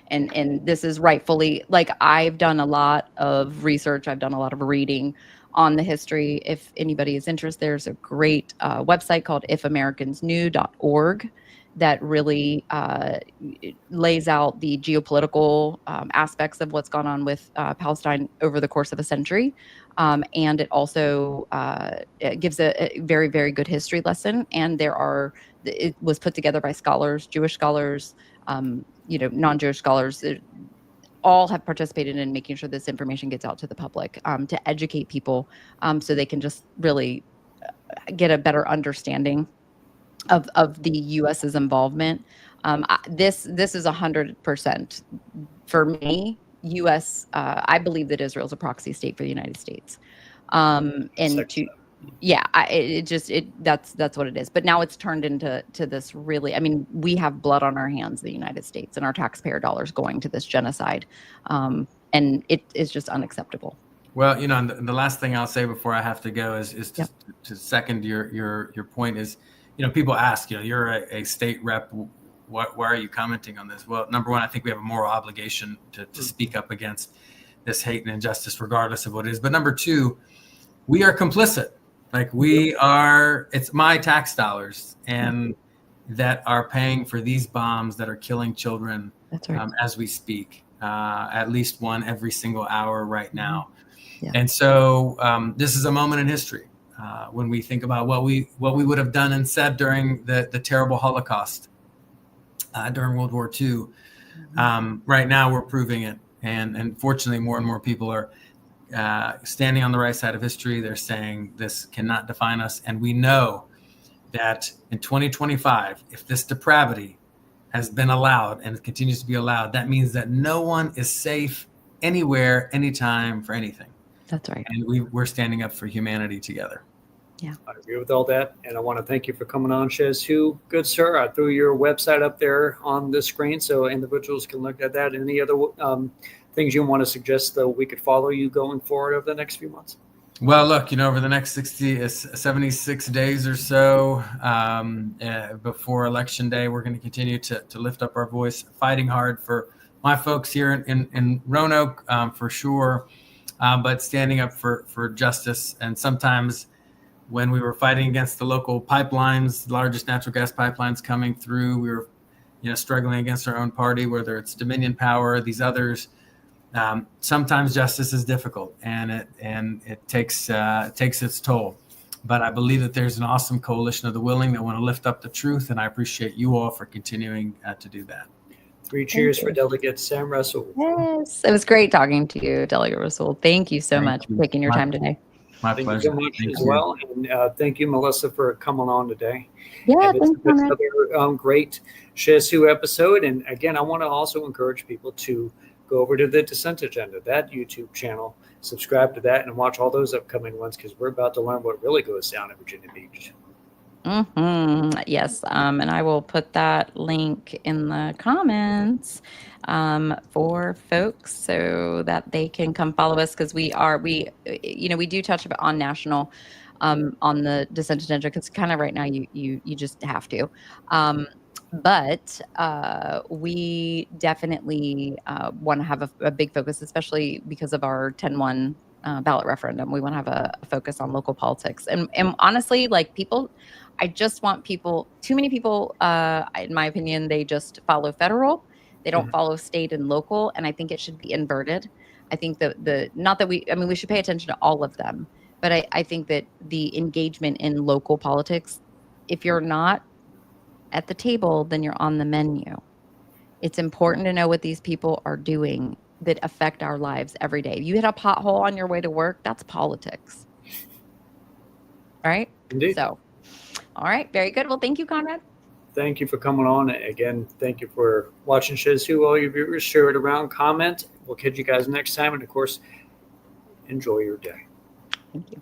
and this is rightfully, like, I've done a lot of research, I've done a lot of reading on the history. If anybody is interested, there's a great website called ifamericansknew.org that really lays out the geopolitical aspects of what's gone on with Palestine over the course of a century. And it also it gives a very, very good history lesson. And it was put together by scholars, Jewish scholars, non-Jewish scholars. All have participated in making sure this information gets out to the public, to educate people so they can just really get a better understanding of the U.S.'s involvement. This is 100% for me. U.S. I believe that Israel is a proxy state for the United States, that's what it is. But now it's turned into this really. I mean, we have blood on our hands, the United States, and our taxpayer dollars going to this genocide, and it is just unacceptable. Well, and the last thing I'll say before I have to go is to second your point is, people ask, you're a state rep. Why are you commenting on this? Well, number one, I think we have a moral obligation to speak up against this hate and injustice, regardless of what it is. But number two, we are complicit. Like it's my tax dollars and that are paying for these bombs that are killing children. That's right. As we speak, at least one every single hour right now. Yeah. And so this is a moment in history when we think about what we would have done and said during the terrible Holocaust. During World War II. Right now, we're proving it. And fortunately, more and more people are standing on the right side of history. They're saying this cannot define us. And we know that in 2025, if this depravity has been allowed and continues to be allowed, that means that no one is safe anywhere, anytime, for anything. That's right. And we're standing up for humanity together. Yeah. I agree with all that. And I want to thank you for coming on, SchezzWho. Good, sir. I threw your website up there on the screen so individuals can look at that. Any other things you want to suggest that we could follow you going forward over the next few months? Well, look, over the next 76 days or so before Election Day, we're going to continue to lift up our voice, fighting hard for my folks here in Roanoke, for sure, but standing up for justice. And sometimes when we were fighting against the local pipelines, the largest natural gas pipelines coming through, we were struggling against our own party, whether it's Dominion Power, these others. Sometimes justice is difficult, and it takes its toll. But I believe that there's an awesome coalition of the willing that want to lift up the truth, and I appreciate you all for continuing to do that. 3 cheers for Delegate Sam Rasoul. Yes, it was great talking to you, Delegate Rasoul. Thank you so much for taking your time today. My Thank pleasure. you so much as well. And thank you, Melissa, for coming on today. Yeah, and thanks, Conrad. another great SchezzWho episode. And again, I want to also encourage people to go over to the Dissent Agenda, that YouTube channel, subscribe to that, and watch all those upcoming ones, because we're about to learn what really goes down in Virginia Beach. Yes, and I will put that link in the comments for folks so that they can come follow us, because we do touch on national on the Dissent Agenda, because kind of right now you just have to. But we definitely want to have a big focus, especially because of our 10-1 ballot referendum. We want to have a focus on local politics. And honestly, I just want too many people, in my opinion, they just follow federal. They don't follow state and local. And I think it should be inverted. I think we should pay attention to all of them. But I think that the engagement in local politics, if you're not at the table, then you're on the menu. It's important to know what these people are doing that affect our lives every day. You hit a pothole on your way to work, that's politics. Right? Indeed. So, all right, very good. Well, thank you, Conrad. Thank you for coming on. Again, thank you for watching SchezzWho. All your viewers, share it around, comment. We'll catch you guys next time. And of course, enjoy your day. Thank you.